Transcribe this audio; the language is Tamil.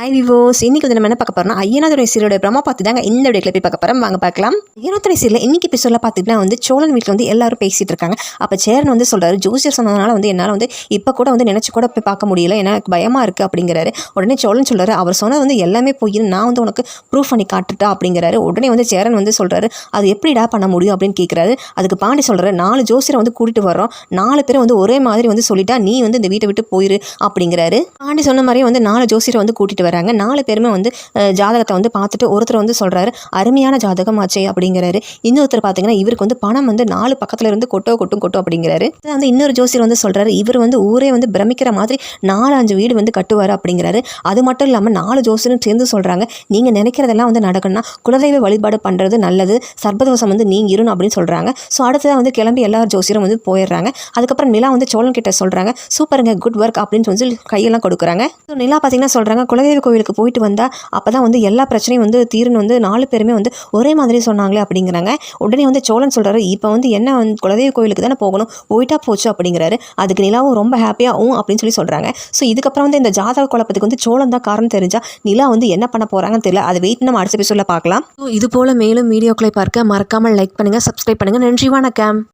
ஹாய் விவோஸ், இன்னைக்கு வந்து நம்ம என்ன பார்க்க போறோம்னா ஐயனாதுரை சீரியலோட ப்ரோமோ பார்த்து தாங்க இந்த வீடியோவில் போய் பார்க்க போகிறோம். வாங்க பார்க்கலாம். ஐயனாதுரை சீரியல் இன்னைக்கு எபிசோட்ல பார்த்துட்டுனா வந்து சோழன் வீட்டில் வந்து எல்லாரும் பேசிட்டு இருக்காங்க. அப்போ சேரன் வந்து சொல்றாரு, ஜோசியர் சொன்னதுனால வந்து என்னால் வந்து இப்போ கூட வந்து நினச்சி கூட போய் பார்க்க முடியல, எனக்கு பயமாக இருக்குது அப்படிங்கிறாரு. உடனே சோழன் சொல்றாரு, அவர் சொன்னது வந்து எல்லாமே போய் நான் வந்து உனக்கு ப்ரூஃப் பண்ணி காட்டுட்டா அப்படிங்கிறாரு. உடனே வந்து சேரன் வந்து சொல்றாரு, அது எப்படிடா பண்ண முடியும் அப்படின்னு கேட்குறாரு. அதுக்கு பாண்டி சொல்றாரு, 4 ஜோசியரை வந்து கூட்டிட்டு வர்றோம், 4 பேரும் வந்து ஒரே மாதிரி வந்து சொல்லிட்டா நீ வந்து இந்த வீட்டை விட்டு போயிரு அப்படிங்கிறாரு. பாண்டி சொன்ன மாதிரியே வந்து 4 ஜோசியரை வந்து கூட்டிட்டு வராங்க. 4 பேருமே வந்து ஜாதகத்தை வந்து பார்த்துட்டு ஒருத்தர் வந்து சொல்றாரு, அருமையான ஜாதகம் ஆச்சே அப்படிங்கிறாரு. இன்னொருத்தர் பார்த்தீங்கன்னா இவருக்கு வந்து பணம் வந்து 4 பக்கத்துல இருந்து கொட்டும் அப்படிங்கிறாரு. வந்து இன்னொரு ஜோசியர் வந்து சொல்றாரு, இவர் வந்து ஊரே வந்து பிரமிக்கிற மாதிரி 4-5 வீடு வந்து கட்டுவார் அப்படிங்கிறாரு. அது மட்டும் இல்லாமல் 4 ஜோசியரும் சேர்ந்து சொல்றாங்க, நீங்க நினைக்கிறதெல்லாம் வந்து நடக்கணும்னா குலதெய்வ வழிபாடு பண்றது நல்லது, சர்பதோஷம் வந்து நீங்க இருணும் அப்படின்னு சொல்றாங்க. ஸோ அடுத்ததான் வந்து கிளம்பி எல்லா ஜோசியரும் வந்து போயிடுறாங்க. அதுக்கப்புறம் நிலா வந்து சோழன் கிட்ட சொல்றாங்க, சூப்பருங்க, குட் ஒர்க் அப்படின்னு சொல்லி கையெல்லாம் கொடுக்குறாங்க. ஸோ நிலா பார்த்தீங்கன்னா சொல்றாங்க, குலதெய்வ கோவிலுக்கு போயிட்டு வந்தா அப்பதான் வந்து எல்லா பிரச்சனையும் வந்து தீருன்னு வந்து 4 பேருமே வந்து ஒரே மாதிரி சொன்னாங்களே அப்படிங்கிறாங்க. உடனே வந்து சோழன் சொல்றாரு, இப்போ வந்து என்ன வந்து குலதெய்வ கோவிலுக்கு தானே போகணும், போயிட்டா போச்சு அப்படிங்கிறாரு. அதுக்கு நிலாவும் ரொம்ப ஹாப்பியா அப்படின்னு சொல்லி சொல்றாங்க. ஸோ இதுக்கப்புறம் வந்து இந்த ஜாதக குழப்பத்துக்கு வந்து சோழன் தான் காரணம் தெரிஞ்சா நிலா வந்து என்ன பண்ண போறாங்கன்னு தெரியல. அதை வெயிட் நம்ம அடுத்த எபிசோட்ல பார்க்கலாம். இது போல மேலும் வீடியோக்களை பார்க்க மறக்காமல் லைக் பண்ணுங்க, சப்ஸ்கிரைப் பண்ணுங்க. நன்றி, வணக்கம்.